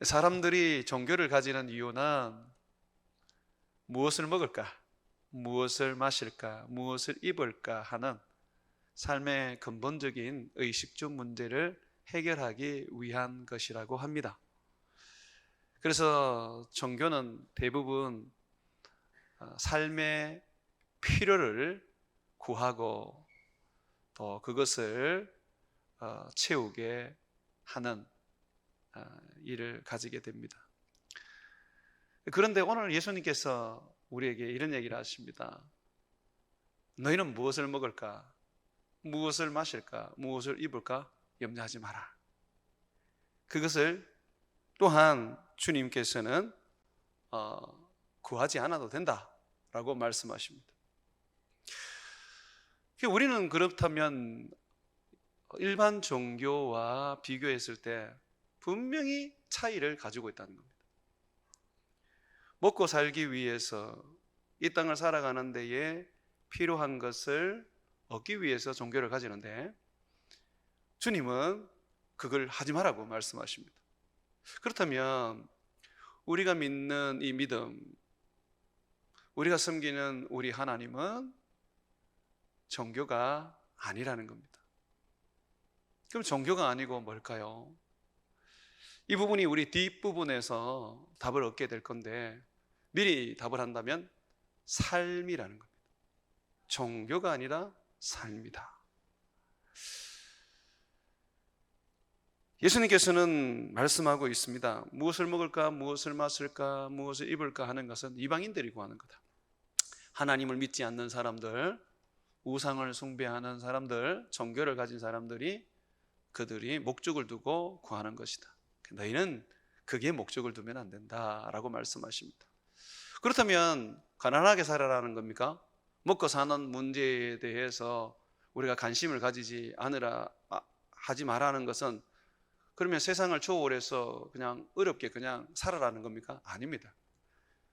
사람들이 종교를 가지는 이유는 무엇을 먹을까, 무엇을 마실까, 무엇을 입을까 하는 삶의 근본적인 의식주 문제를 해결하기 위한 것이라고 합니다. 그래서 종교는 대부분 삶의 필요를 구하고 또 그것을 채우게 하는 일을 가지게 됩니다. 그런데 오늘 예수님께서 우리에게 이런 얘기를 하십니다. 너희는 무엇을 먹을까? 무엇을 마실까? 무엇을 입을까? 염려하지 마라. 그것을 또한 주님께서는 구하지 않아도 된다라고 말씀하십니다. 우리는 그렇다면 일반 종교와 비교했을 때 분명히 차이를 가지고 있다는 겁니다. 먹고 살기 위해서 이 땅을 살아가는 데에 필요한 것을 얻기 위해서 종교를 가지는데 주님은 그걸 하지 말라고 말씀하십니다. 그렇다면 우리가 믿는 이 믿음, 우리가 섬기는 우리 하나님은 종교가 아니라는 겁니다. 그럼 종교가 아니고 뭘까요? 이 부분이 우리 뒷부분에서 답을 얻게 될 건데 미리 답을 한다면 삶이라는 겁니다. 종교가 아니라 삶이다. 예수님께서는 말씀하고 있습니다. 무엇을 먹을까, 무엇을 마실까, 무엇을 입을까 하는 것은 이방인들이 구하는 거다. 하나님을 믿지 않는 사람들, 우상을 숭배하는 사람들, 종교를 가진 사람들이 그들이 목적을 두고 구하는 것이다. 너희는 그게 목적을 두면 안 된다라고 말씀하십니다. 그렇다면 가난하게 살아라는 겁니까? 먹고 사는 문제에 대해서 우리가 관심을 가지지 않으라 하지 말라는 것은 그러면 세상을 초월해서 그냥 어렵게 그냥 살아라는 겁니까? 아닙니다.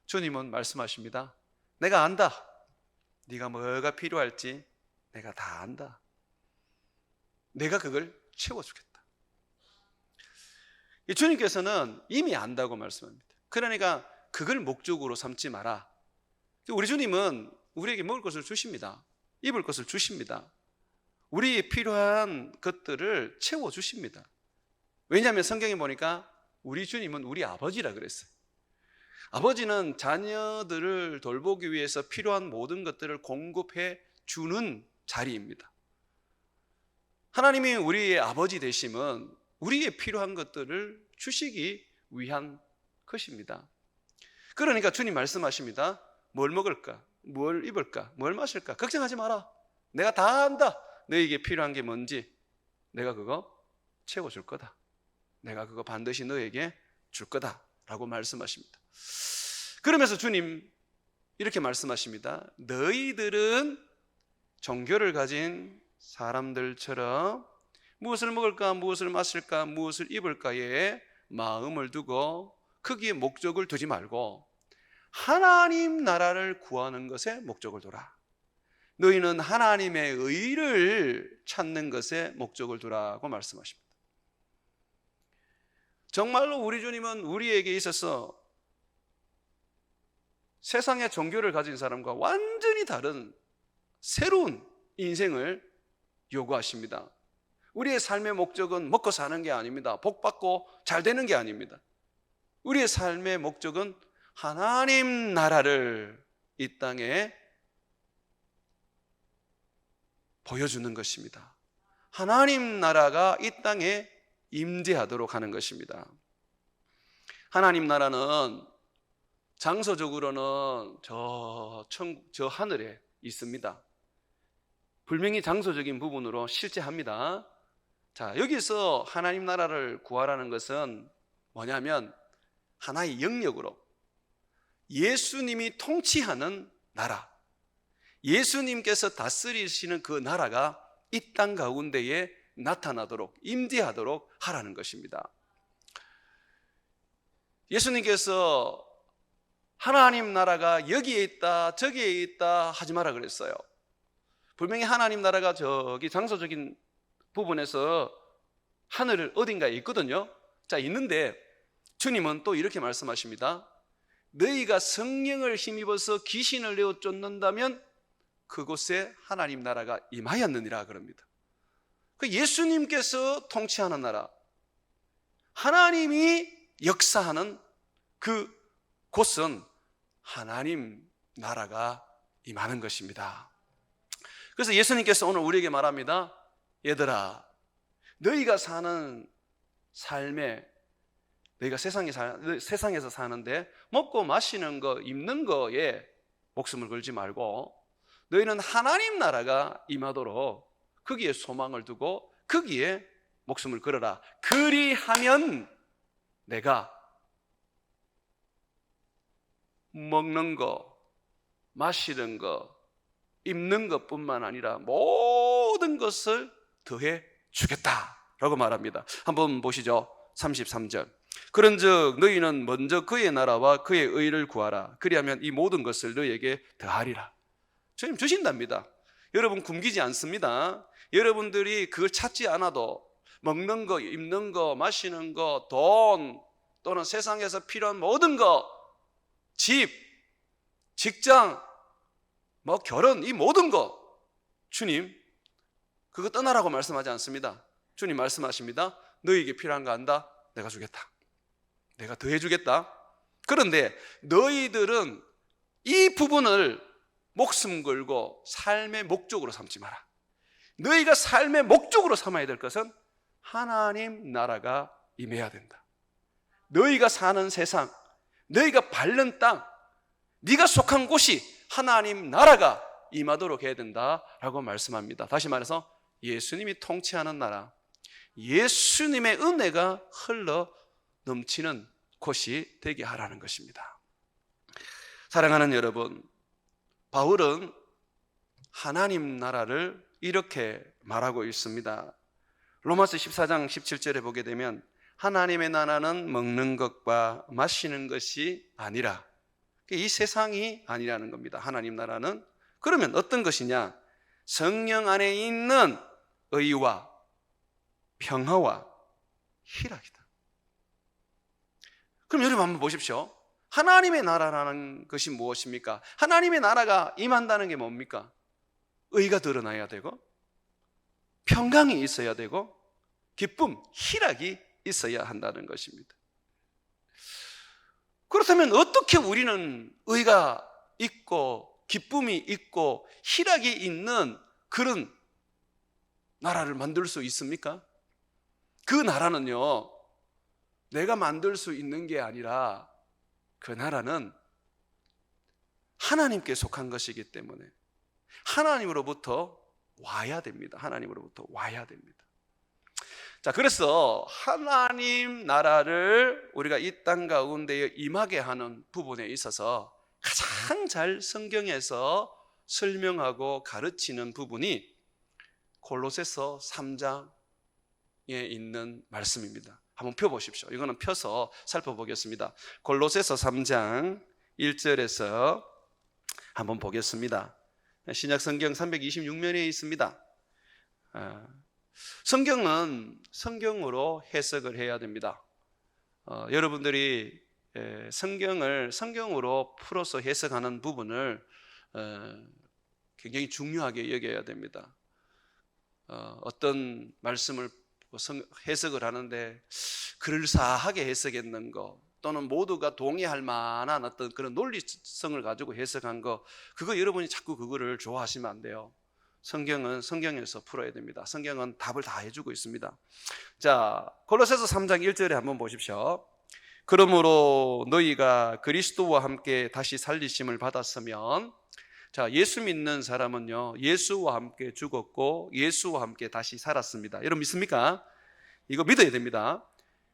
주님은 말씀하십니다. 내가 안다. 네가 뭐가 필요할지 내가 다 안다. 내가 그걸 채워주겠다. 주님께서는 이미 안다고 말씀합니다. 그러니까 그걸 목적으로 삼지 마라. 우리 주님은 우리에게 먹을 것을 주십니다. 입을 것을 주십니다. 우리의 필요한 것들을 채워주십니다. 왜냐하면 성경에 보니까 우리 주님은 우리 아버지라 그랬어요. 아버지는 자녀들을 돌보기 위해서 필요한 모든 것들을 공급해 주는 자리입니다. 하나님이 우리의 아버지 되심은 우리의 필요한 것들을 주시기 위한 것입니다. 그러니까 주님 말씀하십니다. 뭘 먹을까? 뭘 입을까? 뭘 마실까? 걱정하지 마라. 내가 다 안다. 너에게 필요한 게 뭔지 내가 그거 채워줄 거다. 내가 그거 반드시 너에게 줄 거다 라고 말씀하십니다. 그러면서 주님 이렇게 말씀하십니다. 너희들은 종교를 가진 사람들처럼 무엇을 먹을까, 무엇을 마실까, 무엇을 입을까에 마음을 두고 거기에 목적을 두지 말고 하나님 나라를 구하는 것에 목적을 두라. 너희는 하나님의 의를 찾는 것에 목적을 두라고 말씀하십니다. 정말로 우리 주님은 우리에게 있어서 세상의 종교를 가진 사람과 완전히 다른 새로운 인생을 요구하십니다. 우리의 삶의 목적은 먹고 사는 게 아닙니다. 복 받고 잘 되는 게 아닙니다. 우리의 삶의 목적은 하나님 나라를 이 땅에 보여주는 것입니다. 하나님 나라가 이 땅에 임재하도록 하는 것입니다. 하나님 나라는 장소적으로는 저 하늘에 있습니다. 분명히 장소적인 부분으로 실제합니다. 자, 여기서 하나님 나라를 구하라는 것은 뭐냐면 하나의 영역으로 예수님이 통치하는 나라, 예수님께서 다스리시는 그 나라가 이 땅 가운데에 나타나도록 임재하도록 하라는 것입니다. 예수님께서 하나님 나라가 여기에 있다 저기에 있다 하지 마라 그랬어요. 분명히 하나님 나라가 저기 장소적인 부분에서 하늘 어딘가에 있거든요. 자, 있는데 주님은 또 이렇게 말씀하십니다. 너희가 성령을 힘입어서 귀신을 내어 쫓는다면 그곳에 하나님 나라가 임하였느니라 그럽니다. 그 예수님께서 통치하는 나라, 하나님이 역사하는 그 곳은 하나님 나라가 임하는 것입니다. 그래서 예수님께서 오늘 우리에게 말합니다. 얘들아, 너희가 사는 삶에, 너희가 세상에서 사는데 먹고 마시는 거, 입는 거에 목숨을 걸지 말고 너희는 하나님 나라가 임하도록 거기에 소망을 두고 거기에 목숨을 걸어라. 그리하면 내가 먹는 거, 마시는 거, 입는 것뿐만 아니라 모든 것을 더해 주겠다라고 말합니다. 한번 보시죠. 33절. 그런즉 너희는 먼저 그의 나라와 그의 의를 구하라. 그리하면 이 모든 것을 너희에게 더하리라. 주님 주신답니다. 여러분 굶기지 않습니다. 여러분들이 그걸 찾지 않아도 먹는 거, 입는 거, 마시는 거, 돈, 또는 세상에서 필요한 모든 거, 집, 직장, 결혼, 이 모든 거 주님 그거 떠나라고 말씀하지 않습니다. 주님 말씀하십니다. 너희에게 필요한 거 안다? 내가 주겠다. 내가 더해 주겠다. 그런데 너희들은 이 부분을 목숨 걸고 삶의 목적으로 삼지 마라. 너희가 삶의 목적으로 삼아야 될 것은 하나님 나라가 임해야 된다. 너희가 사는 세상, 너희가 밟는 땅, 네가 속한 곳이 하나님 나라가 임하도록 해야 된다라고 말씀합니다. 다시 말해서 예수님이 통치하는 나라, 예수님의 은혜가 흘러 넘치는 곳이 되게 하라는 것입니다. 사랑하는 여러분, 바울은 하나님 나라를 이렇게 말하고 있습니다. 로마서 14장 17절에 보게 되면 하나님의 나라는 먹는 것과 마시는 것이 아니라, 이 세상이 아니라는 겁니다. 하나님 나라는. 그러면 어떤 것이냐? 성령 안에 있는 의와 평화와 희락이다. 그럼 여러분 한번 보십시오. 하나님의 나라라는 것이 무엇입니까? 하나님의 나라가 임한다는 게 뭡니까? 의가 드러나야 되고, 평강이 있어야 되고, 기쁨, 희락이 있어야 한다는 것입니다. 그렇다면 어떻게 우리는 의가 있고 기쁨이 있고 희락이 있는 그런 나라를 만들 수 있습니까? 그 나라는요, 내가 만들 수 있는 게 아니라 그 나라는 하나님께 속한 것이기 때문에 하나님으로부터 와야 됩니다. 하나님으로부터 와야 됩니다. 자, 그래서 하나님 나라를 우리가 이 땅 가운데에 임하게 하는 부분에 있어서 가장 잘 성경에서 설명하고 가르치는 부분이 골로새서 3장에 있는 말씀입니다. 한번 펴보십시오. 이거는 펴서 살펴보겠습니다. 골로새서 3장 1절에서 한번 보겠습니다. 신약 성경 326면에 있습니다. 성경은 성경으로 해석을 해야 됩니다. 여러분들이 성경을 성경으로 풀어서 해석하는 부분을 굉장히 중요하게 여겨야 됩니다. 어떤 말씀을 해석을 하는데 그럴싸하게 해석했는 거, 또는 모두가 동의할 만한 어떤 그런 논리성을 가지고 해석한 거, 그거 여러분이 자꾸 그거를 좋아하시면 안 돼요. 성경은 성경에서 풀어야 됩니다. 성경은 답을 다 해주고 있습니다. 자, 골로새서 3장 1절에 한번 보십시오. 그러므로 너희가 그리스도와 함께 다시 살리심을 받았으면, 자, 예수 믿는 사람은요, 예수와 함께 죽었고 예수와 함께 다시 살았습니다. 여러분 믿습니까? 이거 믿어야 됩니다.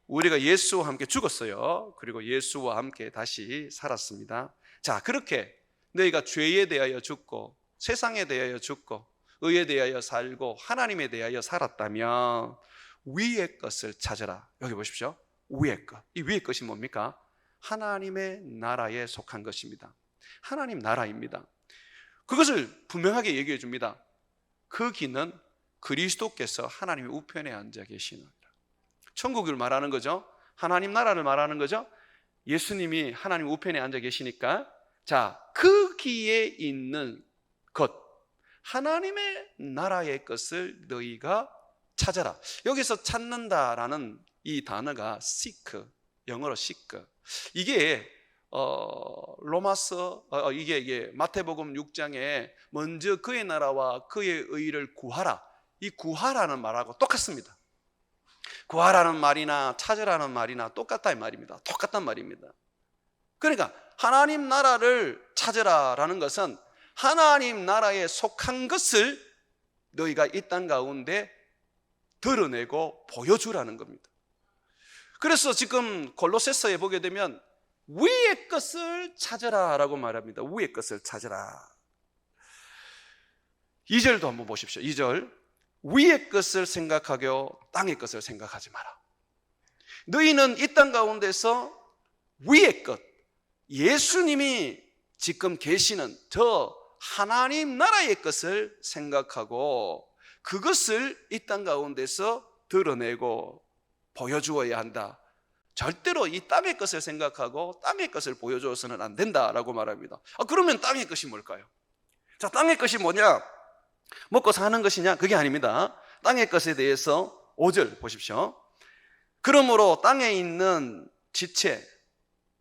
우리가 예수와 함께 죽었어요. 그리고 예수와 함께 다시 살았습니다. 자, 그렇게 너희가 죄에 대하여 죽고 세상에 대하여 죽고 의에 대하여 살고 하나님에 대하여 살았다면 위의 것을 찾아라. 여기 보십시오. 위의 것. 이 위의 것이 뭡니까? 하나님의 나라에 속한 것입니다. 하나님 나라입니다. 그것을 분명하게 얘기해 줍니다. 그 길은 그리스도께서 하나님의 우편에 앉아 계시는, 천국을 말하는 거죠. 하나님 나라를 말하는 거죠. 예수님이 하나님 우편에 앉아 계시니까 자, 거기에 있는 것, 하나님의 나라의 것을 너희가 찾아라. 여기서 찾는다라는 이 단어가 seek, 영어로 seek. 이게 로마서 이게 마태복음 6장에 먼저 그의 나라와 그의 의를 구하라, 이 구하라는 말하고 똑같습니다. 구하라는 말이나 찾으라는 말이나 똑같다는 말입니다. 똑같단 말입니다. 그러니까 하나님 나라를 찾으라라는 것은 하나님 나라에 속한 것을 너희가 이 땅 가운데 드러내고 보여주라는 겁니다. 그래서 지금 골로새서에 보게 되면 위의 것을 찾으라라고 말합니다. 위의 것을 찾으라. 2절도 한번 보십시오. 2절, 위의 것을 생각하고 땅의 것을 생각하지 마라. 너희는 이 땅 가운데서 위의 것, 예수님이 지금 계시는 저 하나님 나라의 것을 생각하고 그것을 이 땅 가운데서 드러내고 보여주어야 한다. 절대로 이 땅의 것을 생각하고 땅의 것을 보여줘서는 안 된다라고 말합니다. 그러면 땅의 것이 뭘까요? 자, 땅의 것이 뭐냐? 먹고 사는 것이냐? 그게 아닙니다. 땅의 것에 대해서 5절 보십시오. 그러므로 땅에 있는 지체,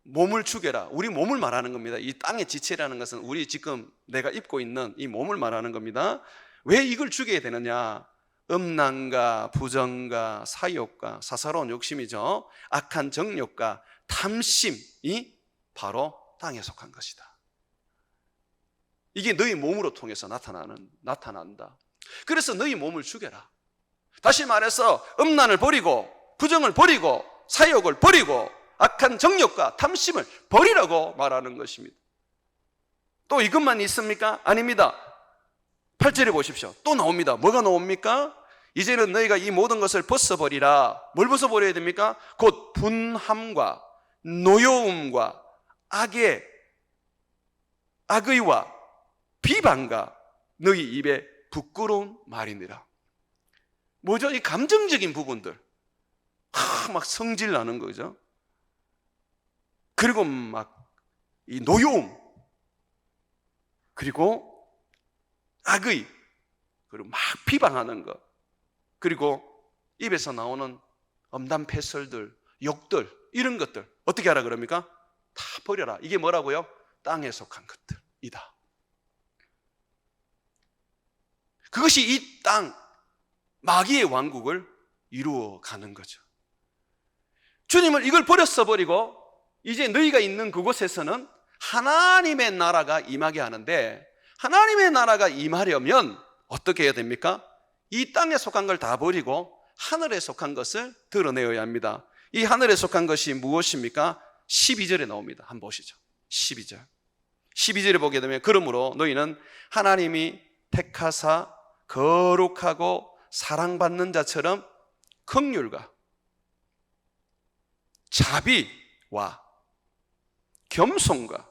몸을 죽여라. 우리 몸을 말하는 겁니다. 이 땅의 지체라는 것은 우리 지금 내가 입고 있는 이 몸을 말하는 겁니다. 왜 이걸 죽여야 되느냐? 음란과 부정과 사욕과 사사로운 욕심이죠. 악한 정욕과 탐심이 바로 땅에 속한 것이다. 이게 너희 몸으로 통해서 나타난다. 그래서 너희 몸을 죽여라. 다시 말해서 음란을 버리고 부정을 버리고 사욕을 버리고 악한 정욕과 탐심을 버리라고 말하는 것입니다. 또 이것만 있습니까? 아닙니다. 8절에 보십시오. 또 나옵니다. 뭐가 나옵니까? 이제는 너희가 이 모든 것을 벗어버리라. 뭘 벗어버려야 됩니까? 곧 분함과 노여움과 악의와 비방과 너희 입에 부끄러운 말이니라. 뭐죠? 이 감정적인 부분들, 막 성질 나는 거죠. 그리고 막 이 노여움, 그리고 악의, 그리고 막 비방하는 것, 그리고 입에서 나오는 엄담패설들, 욕들, 이런 것들 어떻게 하라 그럽니까? 다 버려라. 이게 뭐라고요? 땅에 속한 것들이다. 그것이 이 땅 마귀의 왕국을 이루어가는 거죠. 주님은 이걸 버렸어버리고 이제 너희가 있는 그곳에서는 하나님의 나라가 임하게 하는데, 하나님의 나라가 임하려면 어떻게 해야 됩니까? 이 땅에 속한 걸 다 버리고 하늘에 속한 것을 드러내어야 합니다. 이 하늘에 속한 것이 무엇입니까? 12절에 나옵니다. 한번 보시죠. 12절. 12절에 보게 되면 그러므로 너희는 하나님이 택하사 거룩하고 사랑받는 자처럼 긍휼과 자비와 겸손과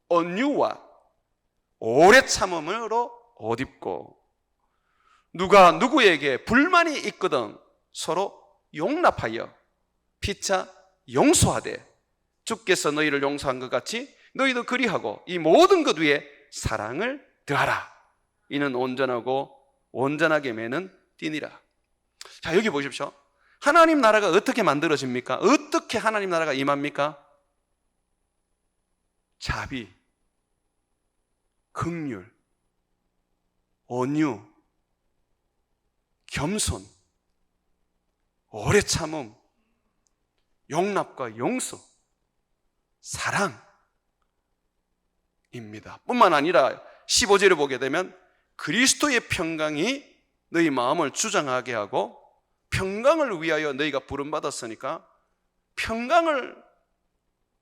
온유와 오래 참음으로 옷 입고 누가 누구에게 불만이 있거든 서로 용납하여 피차 용서하되 주께서 너희를 용서한 것 같이 너희도 그리하고 이 모든 것 위에 사랑을 더하라. 이는 온전하고 온전하게 매는 띠니라. 자, 여기 보십시오. 하나님 나라가 어떻게 만들어집니까? 어떻게 하나님 나라가 임합니까? 자비, 긍휼, 온유, 겸손, 오래 참음, 용납과 용서, 사랑입니다. 뿐만 아니라 15절을 보게 되면 그리스도의 평강이 너희 마음을 주장하게 하고 평강을 위하여 너희가 부름받았으니까 평강을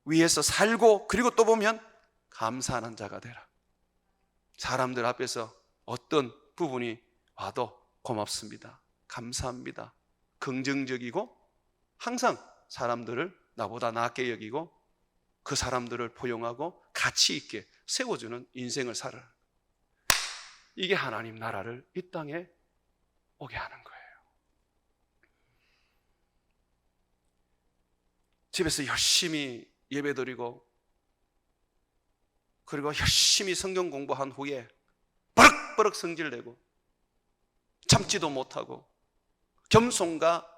위해서 살고, 그리고 또 보면 감사하는 자가 되라. 사람들 앞에서 어떤 부분이 와도 고맙습니다, 감사합니다, 긍정적이고 항상 사람들을 나보다 낫게 여기고 그 사람들을 포용하고 가치 있게 세워주는 인생을 살아라. 이게 하나님 나라를 이 땅에 오게 하는 거예요. 집에서 열심히 예배드리고 그리고 열심히 성경 공부한 후에 버럭버럭 성질내고 참지도 못하고 겸손과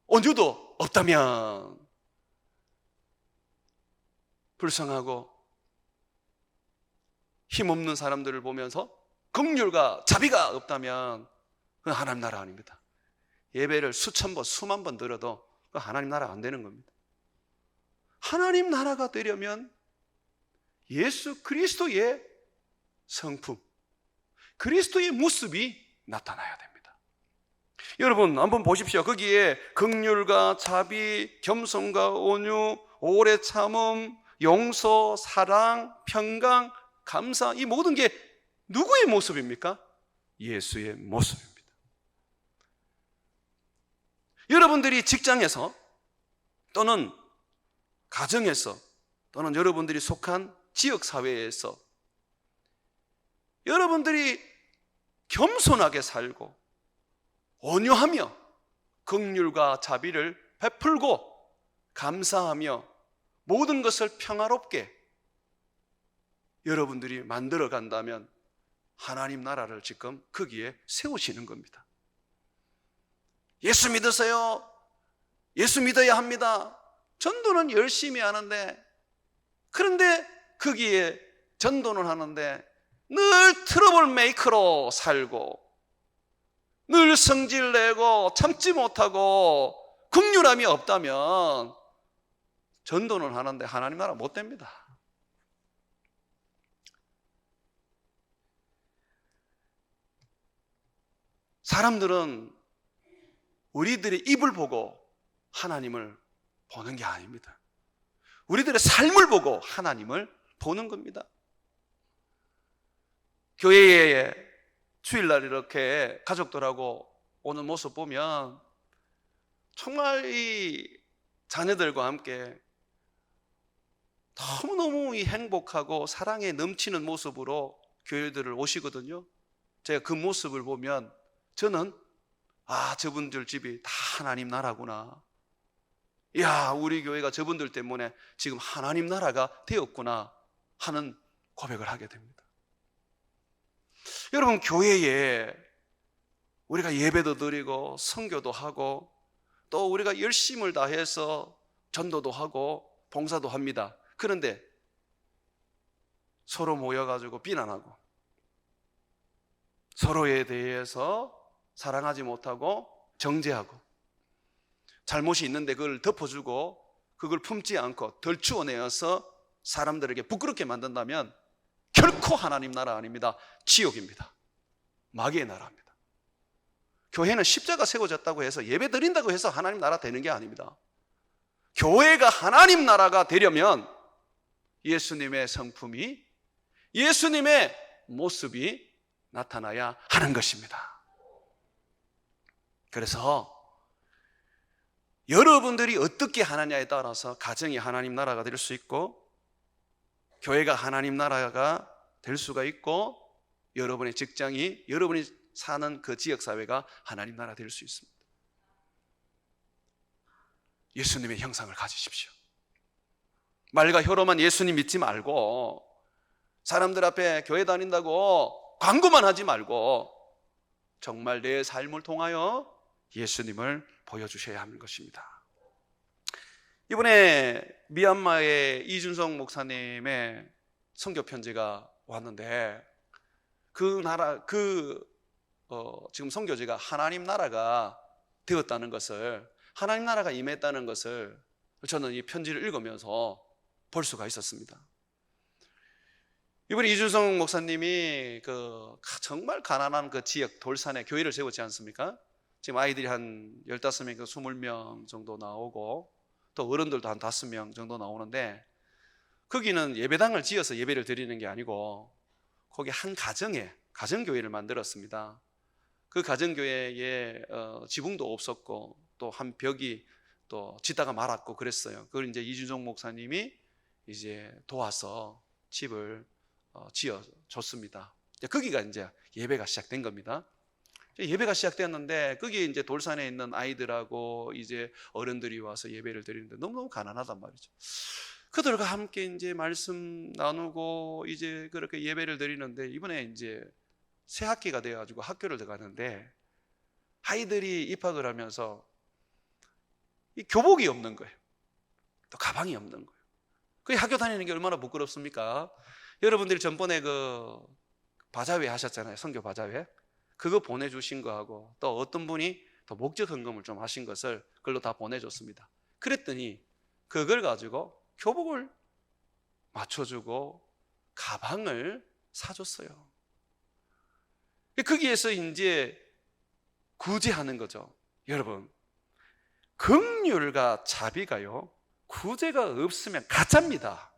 온유도 없다면 불쌍하고 힘없는 사람들을 보면서 긍휼과 자비가 없다면 그건 하나님 나라 아닙니다. 예배를 수천 번, 수만 번 들어도 그건 하나님 나라가 안 되는 겁니다. 하나님 나라가 되려면 예수 그리스도의 성품, 그리스도의 모습이 나타나야 됩니다. 여러분 한번 보십시오. 거기에 긍휼과 자비, 겸손과 온유, 오래 참음, 용서, 사랑, 평강, 감사, 이 모든 게 누구의 모습입니까? 예수의 모습입니다. 여러분들이 직장에서 또는 가정에서 또는 여러분들이 속한 지역사회에서 여러분들이 겸손하게 살고 온유하며 긍휼과 자비를 베풀고 감사하며 모든 것을 평화롭게 여러분들이 만들어 간다면 하나님 나라를 지금 거기에 세우시는 겁니다. 예수 믿으세요. 예수 믿어야 합니다. 전도는 열심히 하는데, 그런데 거기에 전도는 하는데 늘 트러블 메이커로 살고 늘 성질내고 참지 못하고 긍휼함이 없다면 전도는 하는데 하나님 나라 못 됩니다. 사람들은 우리들의 입을 보고 하나님을 보는 게 아닙니다. 우리들의 삶을 보고 하나님을 보는 겁니다. 교회에 주일날 이렇게 가족들하고 오는 모습 보면 정말 이 자녀들과 함께 너무너무 행복하고 사랑에 넘치는 모습으로 교회들을 오시거든요. 제가 그 모습을 보면 저는 저분들 집이 다 하나님 나라구나. 이야, 우리 교회가 저분들 때문에 지금 하나님 나라가 되었구나 하는 고백을 하게 됩니다. 여러분, 교회에 우리가 예배도 드리고 선교도 하고 또 우리가 열심을 다해서 전도도 하고 봉사도 합니다. 그런데 서로 모여가지고 비난하고 서로에 대해서 사랑하지 못하고 정죄하고 잘못이 있는데 그걸 덮어주고 그걸 품지 않고 덜추어내어서 사람들에게 부끄럽게 만든다면 결코 하나님 나라 아닙니다. 지옥입니다. 마귀의 나라입니다. 교회는 십자가 세워졌다고 해서 예배 드린다고 해서 하나님 나라 되는 게 아닙니다. 교회가 하나님 나라가 되려면 예수님의 성품이, 예수님의 모습이 나타나야 하는 것입니다. 그래서 여러분들이 어떻게 하느냐에 따라서 가정이 하나님 나라가 될 수 있고 교회가 하나님 나라가 될 수가 있고 여러분의 직장이, 여러분이 사는 그 지역사회가 하나님 나라 될 수 있습니다. 예수님의 형상을 가지십시오. 말과 혀로만 예수님 믿지 말고 사람들 앞에 교회 다닌다고 광고만 하지 말고 정말 내 삶을 통하여 예수님을 보여주셔야 하는 것입니다. 이번에 미얀마의 이준성 목사님의 선교 편지가 왔는데 지금 선교지가 하나님 나라가 되었다는 것을, 하나님 나라가 임했다는 것을 저는 이 편지를 읽으면서 볼 수가 있었습니다. 이번에 이준성 목사님이 정말 가난한 그 지역 돌산에 교회를 세웠지 않습니까? 지금 아이들이 한 15명, 20명 정도 나오고 또 어른들도 한 5명 정도 나오는데 거기는 예배당을 지어서 예배를 드리는 게 아니고 거기 한 가정교회를 만들었습니다. 그 가정교회에 지붕도 없었고 또 한 벽이 또 짓다가 말았고 그랬어요. 그걸 이제 이준성 목사님이 이제 도와서 집을 지어줬습니다. 거기가 이제 예배가 시작된 겁니다. 예배가 시작되었는데 거기 이제 돌산에 있는 아이들하고 이제 어른들이 와서 예배를 드리는데 너무너무 가난하단 말이죠. 그들과 함께 이제 말씀 나누고 이제 그렇게 예배를 드리는데, 이번에 이제 새 학기가 돼가지고 학교를 들어가는데 아이들이 입학을 하면서 이 교복이 없는 거예요. 또 가방이 없는 거예요. 그 학교 다니는 게 얼마나 부끄럽습니까? 여러분들이 전번에 그 바자회 하셨잖아요. 선교 바자회. 그거 보내주신 거하고 또 어떤 분이 또 목적 헌금을 좀 하신 것을 그걸로 다 보내줬습니다. 그랬더니 그걸 가지고 교복을 맞춰주고 가방을 사줬어요. 거기에서 이제 구제하는 거죠. 여러분, 긍휼과 자비가요, 구제가 없으면 가짜입니다.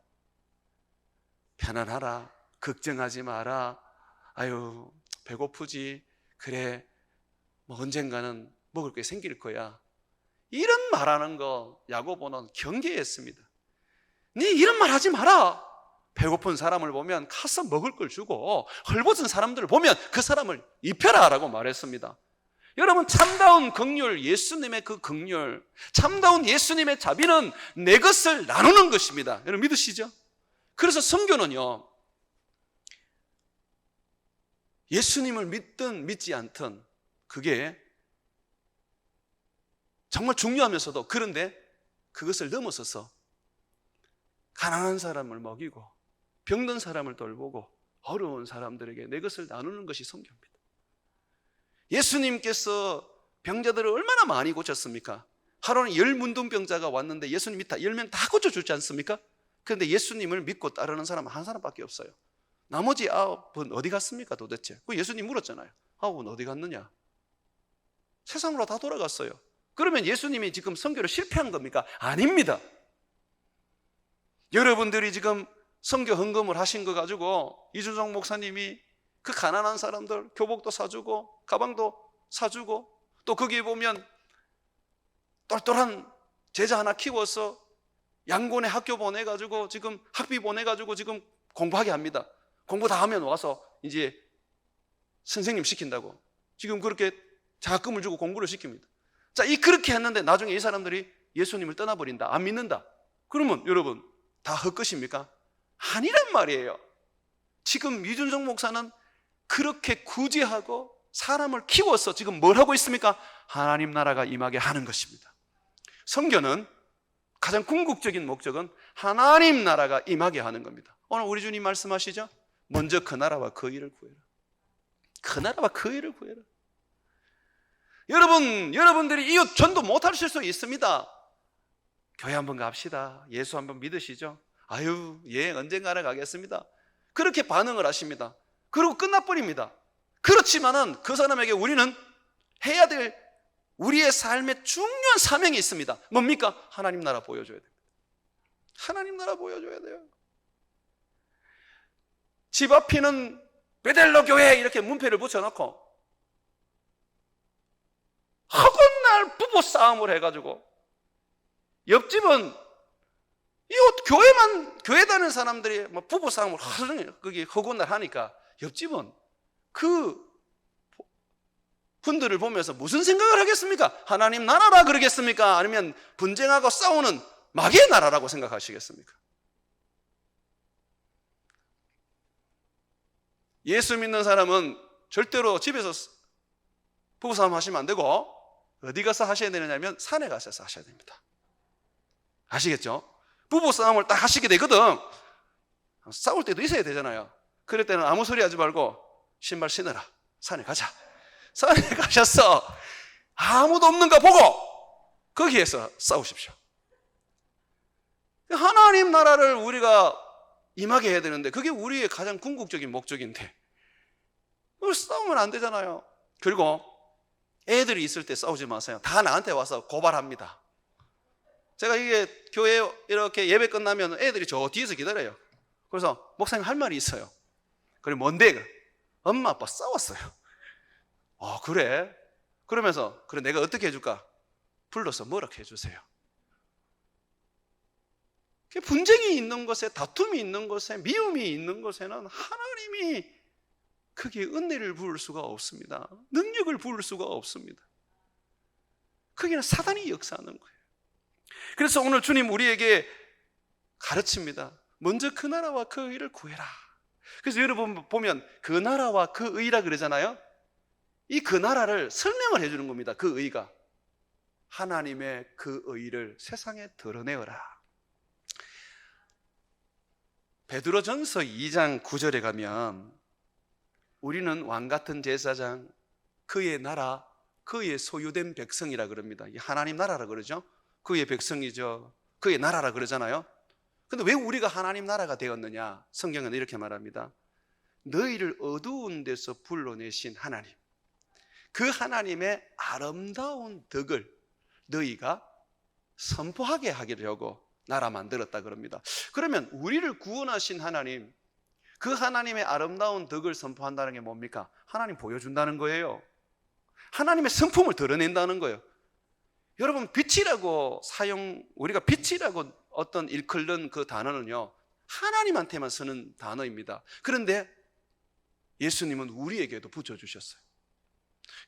편안하라, 걱정하지 마라, 아유 배고프지, 그래 뭐 언젠가는 먹을 게 생길 거야, 이런 말하는 거 야고보는 경계했습니다. 네 이런 말 하지 마라. 배고픈 사람을 보면 가서 먹을 걸 주고 헐벗은 사람들을 보면 그 사람을 입혀라 라고 말했습니다. 여러분, 참다운 긍휼, 예수님의 그 긍휼, 참다운 예수님의 자비는 내 것을 나누는 것입니다. 여러분 믿으시죠? 그래서 선교는요, 예수님을 믿든 믿지 않든 그게 정말 중요하면서도, 그런데 그것을 넘어서서 가난한 사람을 먹이고 병든 사람을 돌보고 어려운 사람들에게 내 것을 나누는 것이 선교입니다. 예수님께서 병자들을 얼마나 많이 고쳤습니까? 하루는 10문둥병자가 왔는데 예수님 밑에 10명 다 고쳐주지 않습니까? 그런데 예수님을 믿고 따르는 사람은 한 사람밖에 없어요. 나머지 9은 어디 갔습니까 도대체? 그 예수님 물었잖아요. 9은 어디 갔느냐? 세상으로 다 돌아갔어요. 그러면 예수님이 지금 선교를 실패한 겁니까? 아닙니다. 여러분들이 지금 선교 헌금을 하신 거 가지고 이준성 목사님이 그 가난한 사람들 교복도 사주고 가방도 사주고, 또 거기에 보면 똘똘한 제자 하나 키워서 양곤에 학교 보내가지고 지금 학비 보내가지고 지금 공부하게 합니다. 공부 다 하면 와서 이제 선생님 시킨다고 지금 그렇게 장학금을 주고 공부를 시킵니다. 자, 그렇게 했는데 나중에 이 사람들이 예수님을 떠나버린다, 안 믿는다. 그러면 여러분 다 헛것입니까? 아니란 말이에요. 지금 이준성 목사는 그렇게 구제하고 사람을 키워서 지금 뭘 하고 있습니까? 하나님 나라가 임하게 하는 것입니다. 선교는 가장 궁극적인 목적은 하나님 나라가 임하게 하는 겁니다. 오늘 우리 주님 말씀하시죠? 먼저 그 나라와 그 일을 구해라. 그 나라와 그 일을 구해라. 여러분들이 이웃 전도 못하실 수 있습니다. 교회 한번 갑시다. 예수 한번 믿으시죠? 아유, 예, 언젠가는 가겠습니다. 그렇게 반응을 하십니다. 그리고 끝나버립니다. 그렇지만은 그 사람에게 우리는 해야 될 우리의 삶의 중요한 사명이 있습니다. 뭡니까? 하나님 나라 보여줘야 됩니다. 하나님 나라 보여줘야 돼요. 집 앞에는 베델로 교회 이렇게 문패를 붙여놓고 허건날 부부싸움을 해가지고, 옆집은 교회 다니는 사람들이 부부싸움을 거기 허건날 하니까 옆집은 그 분들을 보면서 무슨 생각을 하겠습니까? 하나님 나라라 그러겠습니까? 아니면 분쟁하고 싸우는 마귀의 나라라고 생각하시겠습니까? 예수 믿는 사람은 절대로 집에서 부부싸움 하시면 안 되고 어디 가서 하셔야 되느냐면 산에 가셔서 하셔야 됩니다. 아시겠죠? 부부싸움을 딱 하시게 되거든. 싸울 때도 있어야 되잖아요. 그럴 때는 아무 소리 하지 말고 신발 신어라, 산에 가자. 산에 가셔서 아무도 없는 거 보고 거기에서 싸우십시오. 하나님 나라를 우리가 임하게 해야 되는데 그게 우리의 가장 궁극적인 목적인데 그걸 싸우면 안 되잖아요. 그리고 애들이 있을 때 싸우지 마세요. 다 나한테 와서 고발합니다. 제가 이게 교회 이렇게 예배 끝나면 애들이 저 뒤에서 기다려요. 그래서 목사님 할 말이 있어요. 그래, 뭔데? 엄마 아빠 싸웠어요. 그래? 그러면서 그래, 내가 어떻게 해줄까? 불러서 뭐라 해주세요. 분쟁이 있는 곳에, 다툼이 있는 곳에, 미움이 있는 곳에는 하나님이 거기에 은혜를 부을 수가 없습니다. 능력을 부을 수가 없습니다. 거기는 사단이 역사하는 거예요. 그래서 오늘 주님 우리에게 가르칩니다. 먼저 그 나라와 그 의를 구해라. 그래서 여러분 보면 그 나라와 그 의라 그러잖아요. 이 그 나라를 설명을 해주는 겁니다. 그 의가 하나님의 그 의를 세상에 드러내어라. 베드로전서 2장 9절에 가면 우리는 왕같은 제사장, 그의 나라, 그의 소유된 백성이라 그럽니다. 하나님 나라라 그러죠. 그의 백성이죠. 그의 나라라 그러잖아요. 근데 왜 우리가 하나님 나라가 되었느냐? 성경은 이렇게 말합니다. 너희를 어두운 데서 불러내신 하나님, 그 하나님의 아름다운 덕을 너희가 선포하게 하려고 나라 만들었다 그럽니다. 그러면 우리를 구원하신 하나님, 그 하나님의 아름다운 덕을 선포한다는 게 뭡니까? 하나님 보여준다는 거예요. 하나님의 성품을 드러낸다는 거예요. 여러분, 빛이라고 우리가 빛이라고 어떤 일컬는 그 단어는요, 하나님한테만 쓰는 단어입니다. 그런데 예수님은 우리에게도 붙여주셨어요.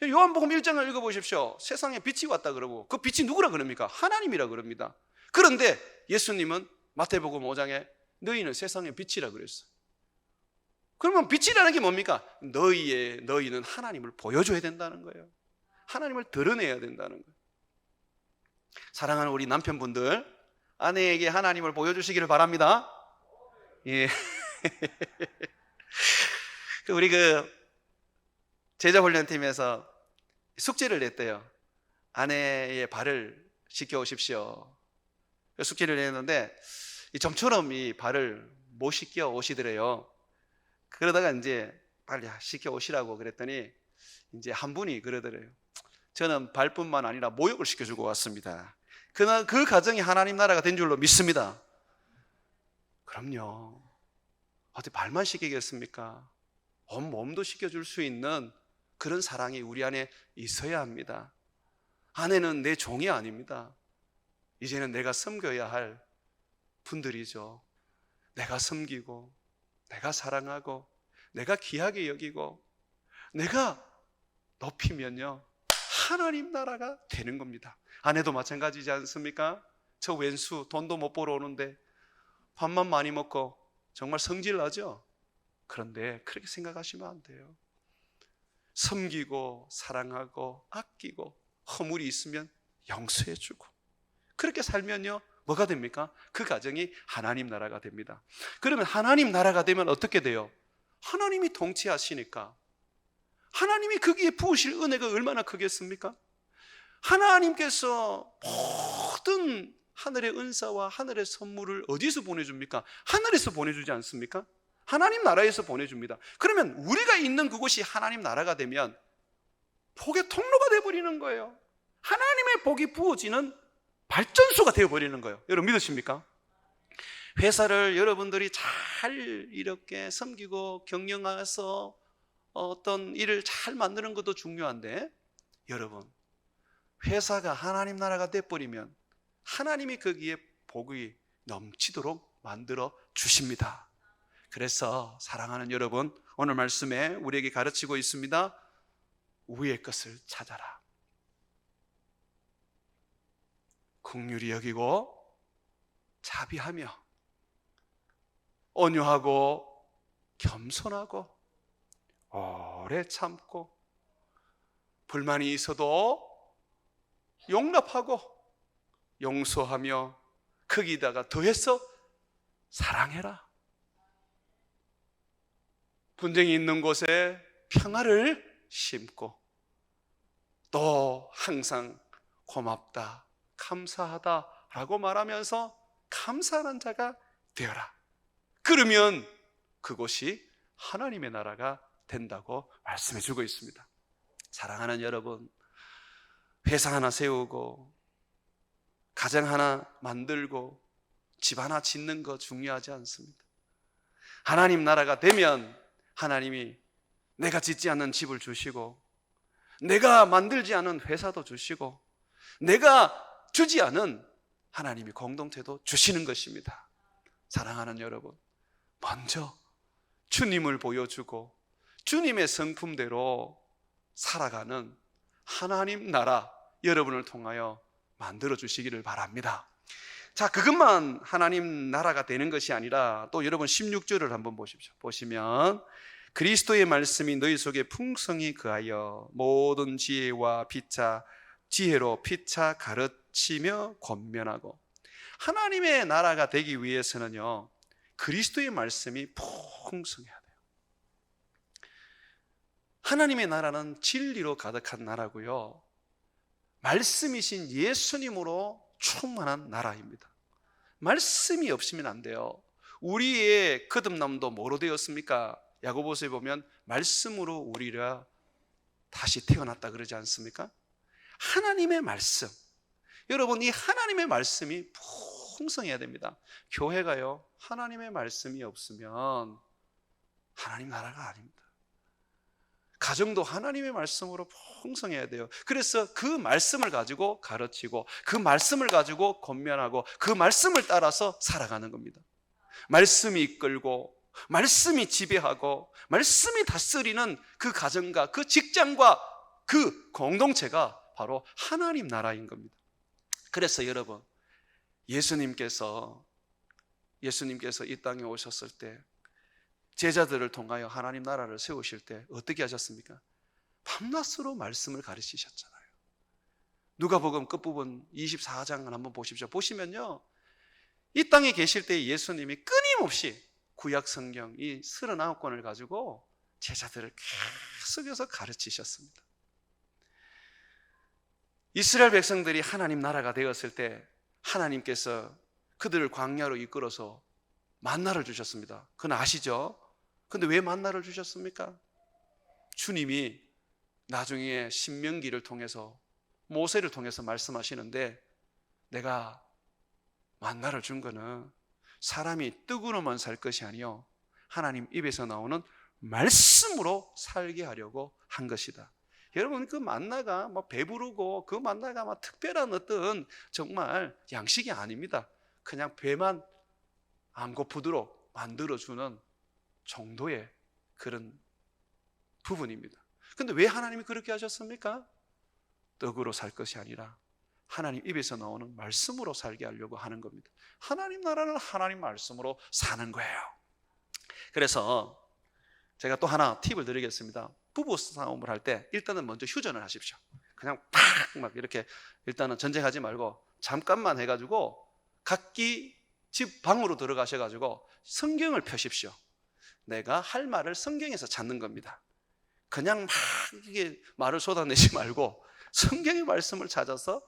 요한복음 1장을 읽어보십시오. 세상에 빛이 왔다 그러고 그 빛이 누구라 그럽니까? 하나님이라 그럽니다. 그런데 예수님은 마태복음 5장에 너희는 세상의 빛이라 그랬어요. 그러면 빛이라는 게 뭡니까? 너희는 하나님을 보여줘야 된다는 거예요. 하나님을 드러내야 된다는 거예요. 사랑하는 우리 남편분들, 아내에게 하나님을 보여주시기를 바랍니다. 예. 우리 제자훈련팀에서 숙제를 냈대요. 아내의 발을 씻겨 오십시오. 숙제를 냈는데 좀처럼 이 발을 못 씻겨 오시더래요. 그러다가 이제 빨리 씻겨 오시라고 그랬더니 이제 한 분이 그러더래요. 저는 발뿐만 아니라 모욕을 시켜주고 왔습니다. 그러나 그 가정이 하나님 나라가 된 줄로 믿습니다. 그럼요. 어떻게 발만 씻기겠습니까? 온 몸도 씻겨줄 수 있는 그런 사랑이 우리 안에 있어야 합니다. 아내는 내 종이 아닙니다. 이제는 내가 섬겨야 할 분들이죠. 내가 섬기고, 내가 사랑하고, 내가 귀하게 여기고, 내가 높이면요, 하나님 나라가 되는 겁니다. 아내도 마찬가지지 않습니까? 저 왼수 돈도 못 벌어 오는데 밥만 많이 먹고 정말 성질 나죠? 그런데 그렇게 생각하시면 안 돼요. 섬기고 사랑하고 아끼고 허물이 있으면 용서해주고 그렇게 살면요 뭐가 됩니까? 그 가정이 하나님 나라가 됩니다. 그러면 하나님 나라가 되면 어떻게 돼요? 하나님이 통치하시니까 하나님이 거기에 부으실 은혜가 얼마나 크겠습니까? 하나님께서 모든 하늘의 은사와 하늘의 선물을 어디서 보내줍니까? 하늘에서 보내주지 않습니까? 하나님 나라에서 보내줍니다. 그러면 우리가 있는 그곳이 하나님 나라가 되면 복의 통로가 되어버리는 거예요. 하나님의 복이 부어지는 발전소가 되어버리는 거예요. 여러분 믿으십니까? 회사를 여러분들이 잘 이렇게 섬기고 경영해서 어떤 일을 잘 만드는 것도 중요한데 여러분 회사가 하나님 나라가 되어버리면 하나님이 거기에 복이 넘치도록 만들어 주십니다. 그래서 사랑하는 여러분 오늘 말씀에 우리에게 가르치고 있습니다. 위의 것을 찾아라. 긍휼히 여기고 자비하며 온유하고 겸손하고 오래 참고 불만이 있어도 용납하고 용서하며 거기다가 더해서 사랑해라. 분쟁이 있는 곳에 평화를 심고 또 항상 고맙다, 감사하다라고 말하면서 감사하는 자가 되어라. 그러면 그곳이 하나님의 나라가 된다고 말씀해 주고 있습니다. 사랑하는 여러분, 회사 하나 세우고 가정 하나 만들고 집 하나 짓는 거 중요하지 않습니다. 하나님 나라가 되면 하나님이 내가 짓지 않는 집을 주시고 내가 만들지 않은 회사도 주시고 내가 주지 않은 하나님이 공동체도 주시는 것입니다. 사랑하는 여러분, 먼저 주님을 보여주고 주님의 성품대로 살아가는 하나님 나라 여러분을 통하여 만들어 주시기를 바랍니다. 자, 그것만 하나님 나라가 되는 것이 아니라 또 여러분 16절을 한번 보십시오. 보시면 그리스도의 말씀이 너희 속에 풍성히 거하여 모든 지혜와 지혜로 피차 가르치며 권면하고. 하나님의 나라가 되기 위해서는요, 그리스도의 말씀이 풍성해야 돼요. 하나님의 나라는 진리로 가득한 나라고요, 말씀이신 예수님으로 충만한 나라입니다. 말씀이 없으면 안 돼요. 우리의 거듭남도 뭐로 되었습니까? 야고보서에 보면 말씀으로 우리가 다시 태어났다 그러지 않습니까? 하나님의 말씀. 여러분, 이 하나님의 말씀이 풍성해야 됩니다. 교회가요, 하나님의 말씀이 없으면 하나님 나라가 아닙니다. 가정도 하나님의 말씀으로 풍성해야 돼요. 그래서 그 말씀을 가지고 가르치고, 그 말씀을 가지고 권면하고, 그 말씀을 따라서 살아가는 겁니다. 말씀이 이끌고, 말씀이 지배하고, 말씀이 다스리는 그 가정과 그 직장과 그 공동체가 바로 하나님 나라인 겁니다. 그래서 여러분, 예수님께서 이 땅에 오셨을 때 제자들을 통하여 하나님 나라를 세우실 때 어떻게 하셨습니까? 밤낮으로 말씀을 가르치셨잖아요. 누가복음 끝부분 24장을 한번 보십시오. 보시면요, 이 땅에 계실 때 예수님이 끊임없이 구약 성경 이 39권을 가지고 제자들을 계속해서 가르치셨습니다. 이스라엘 백성들이 하나님 나라가 되었을 때 하나님께서 그들을 광야로 이끌어서 만나를 주셨습니다. 그건 아시죠? 근데 왜 만나를 주셨습니까? 주님이 나중에 신명기를 통해서, 모세를 통해서 말씀하시는데, 내가 만나를 준 거는 사람이 떡으로만 살 것이 아니요 하나님 입에서 나오는 말씀으로 살게 하려고 한 것이다. 여러분, 그 만나가 배부르고 그 만나가 특별한 어떤 정말 양식이 아닙니다. 그냥 배만 안 고프도록 만들어주는 정도의 그런 부분입니다. 근데 왜 하나님이 그렇게 하셨습니까? 떡으로 살 것이 아니라 하나님 입에서 나오는 말씀으로 살게 하려고 하는 겁니다. 하나님 나라는 하나님 말씀으로 사는 거예요. 그래서 제가 또 하나 팁을 드리겠습니다. 부부 싸움을 할 때 일단은 먼저 휴전을 하십시오. 그냥 막 이렇게 일단은 전쟁하지 말고 잠깐만 해가지고 각기 집 방으로 들어가셔가지고 성경을 펴십시오. 내가 할 말을 성경에서 찾는 겁니다. 그냥 막 이게 말을 쏟아내지 말고 성경의 말씀을 찾아서,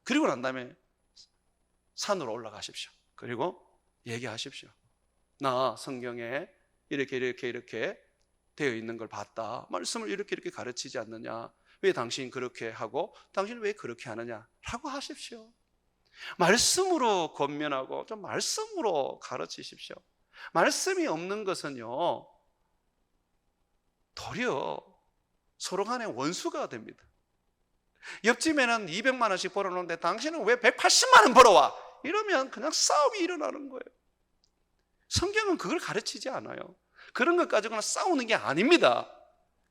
그리고 난 다음에 산으로 올라가십시오. 그리고 얘기하십시오. 나 성경에 이렇게 되어 있는 걸 봤다. 말씀을 이렇게 가르치지 않느냐? 왜 당신 그렇게 하고 당신은 왜 그렇게 하느냐? 라고 하십시오. 말씀으로 권면하고 좀 말씀으로 가르치십시오. 말씀이 없는 것은요, 도리어 서로 간에 원수가 됩니다. 옆집에는 200만 원씩 벌어놓는데 당신은 왜 180만 원 벌어와? 이러면 그냥 싸움이 일어나는 거예요. 성경은 그걸 가르치지 않아요. 그런 것 가지고는 싸우는 게 아닙니다.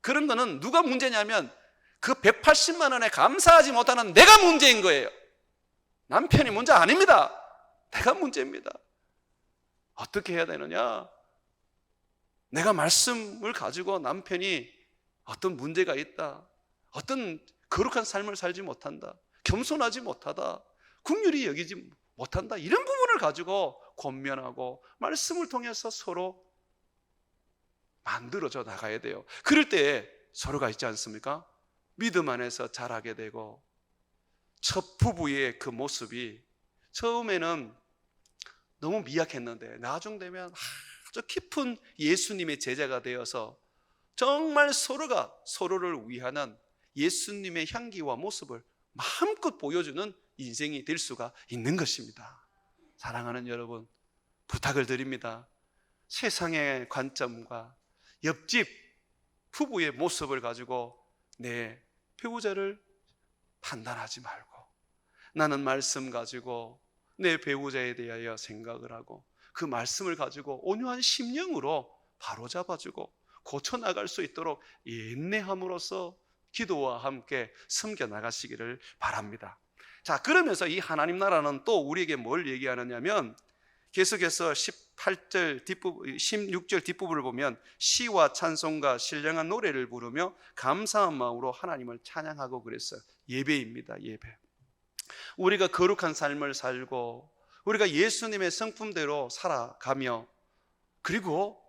그런 거는 누가 문제냐면 그 180만 원에 감사하지 못하는 내가 문제인 거예요. 남편이 문제 아닙니다. 내가 문제입니다. 어떻게 해야 되느냐? 내가 말씀을 가지고 남편이 어떤 문제가 있다, 어떤 거룩한 삶을 살지 못한다, 겸손하지 못하다, 긍휼히 여기지 못한다, 이런 부분을 가지고 권면하고 말씀을 통해서 서로 만들어져 나가야 돼요. 그럴 때 서로가 있지 않습니까? 믿음 안에서 자라게 되고, 첫 부부의 그 모습이 처음에는 너무 미약했는데 나중 되면 아주 깊은 예수님의 제자가 되어서 정말 서로가 서로를 위하는 예수님의 향기와 모습을 마음껏 보여주는 인생이 될 수가 있는 것입니다. 사랑하는 여러분, 부탁을 드립니다. 세상의 관점과 옆집 부부의 모습을 가지고 내 배우자를 판단하지 말고, 나는 말씀 가지고 내 배우자에 대하여 생각을 하고 그 말씀을 가지고 온유한 심령으로 바로잡아주고 고쳐나갈 수 있도록 인내함으로써 기도와 함께 섬겨나가시기를 바랍니다. 자, 그러면서 이 하나님 나라는 또 우리에게 뭘 얘기하느냐면 계속해서 18절 뒷부분, 16절 뒷부분을 보면 시와 찬송과 신령한 노래를 부르며 감사한 마음으로 하나님을 찬양하고 그랬어요. 예배입니다. 예배. 우리가 거룩한 삶을 살고 우리가 예수님의 성품대로 살아가며 그리고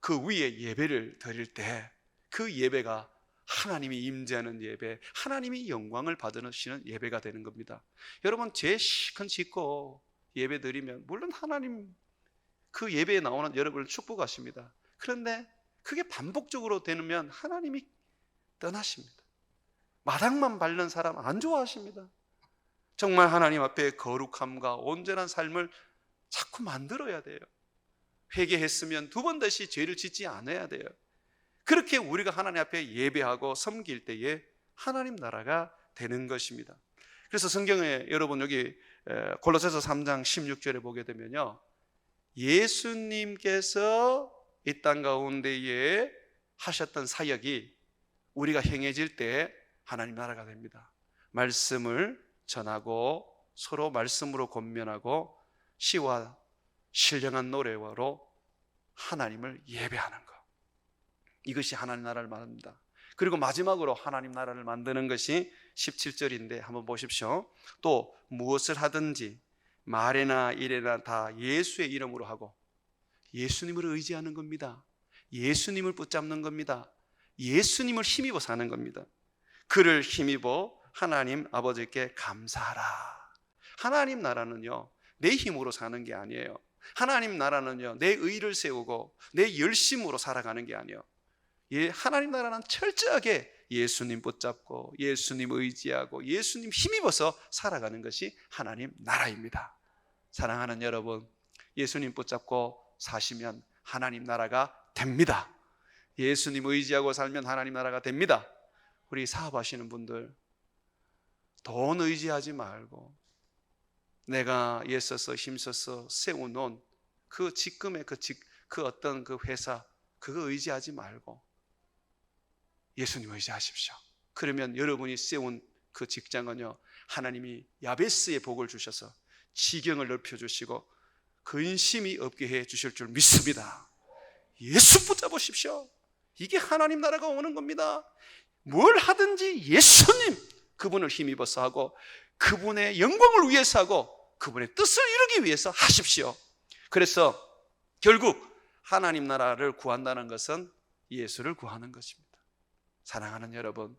그 위에 예배를 드릴 때 그 예배가 하나님이 임재하는 예배, 하나님이 영광을 받으시는 예배가 되는 겁니다. 여러분, 죄 시큰 짓고 예배 드리면 물론 하나님 그 예배에 나오는 여러분을 축복하십니다. 그런데 그게 반복적으로 되면 하나님이 떠나십니다. 마당만 밟는 사람 안 좋아하십니다. 정말 하나님 앞에 거룩함과 온전한 삶을 자꾸 만들어야 돼요. 회개했으면 두 번 다시 죄를 짓지 않아야 돼요. 그렇게 우리가 하나님 앞에 예배하고 섬길 때에 하나님 나라가 되는 것입니다. 그래서 성경에 여러분 여기 골로새서 3장 16절에 보게 되면요, 예수님께서 이 땅 가운데에 하셨던 사역이 우리가 행해질 때 하나님 나라가 됩니다. 말씀을 전하고 서로 말씀으로 권면하고 시와 신령한 노래로 하나님을 예배하는 것, 이것이 하나님 나라를 말합니다. 그리고 마지막으로 하나님 나라를 만드는 것이 17절인데 한번 보십시오. 또 무엇을 하든지 말이나 일이나 다 예수의 이름으로 하고, 예수님을 의지하는 겁니다. 예수님을 붙잡는 겁니다. 예수님을 힘입어 사는 겁니다. 그를 힘입어 하나님 아버지께 감사하라. 하나님 나라는요, 내 힘으로 사는 게 아니에요. 하나님 나라는요, 내 의를 세우고 내 열심으로 살아가는 게 아니에요. 하나님 나라는 철저하게 예수님 붙잡고 예수님 의지하고 예수님 힘입어서 살아가는 것이 하나님 나라입니다. 사랑하는 여러분, 예수님 붙잡고 사시면 하나님 나라가 됩니다. 예수님 의지하고 살면 하나님 나라가 됩니다. 우리 사업하시는 분들, 돈 의지하지 말고 내가 애써서 힘써서 세워놓은 그 직금의 그 어떤 그 회사, 그거 의지하지 말고 예수님 의지하십시오. 그러면 여러분이 세운 그 직장은요, 하나님이 야베스의 복을 주셔서 지경을 넓혀주시고 근심이 없게 해 주실 줄 믿습니다. 예수 붙잡으십시오. 이게 하나님 나라가 오는 겁니다. 뭘 하든지 예수님, 그분을 힘입어서 하고 그분의 영광을 위해서 하고 그분의 뜻을 이루기 위해서 하십시오. 그래서 결국 하나님 나라를 구한다는 것은 예수를 구하는 것입니다. 사랑하는 여러분,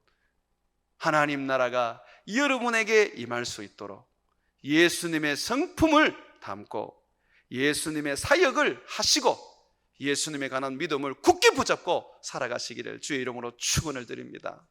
하나님 나라가 여러분에게 임할 수 있도록 예수님의 성품을 담고 예수님의 사역을 하시고 예수님에 관한 믿음을 굳게 붙잡고 살아가시기를 주의 이름으로 축원을 드립니다.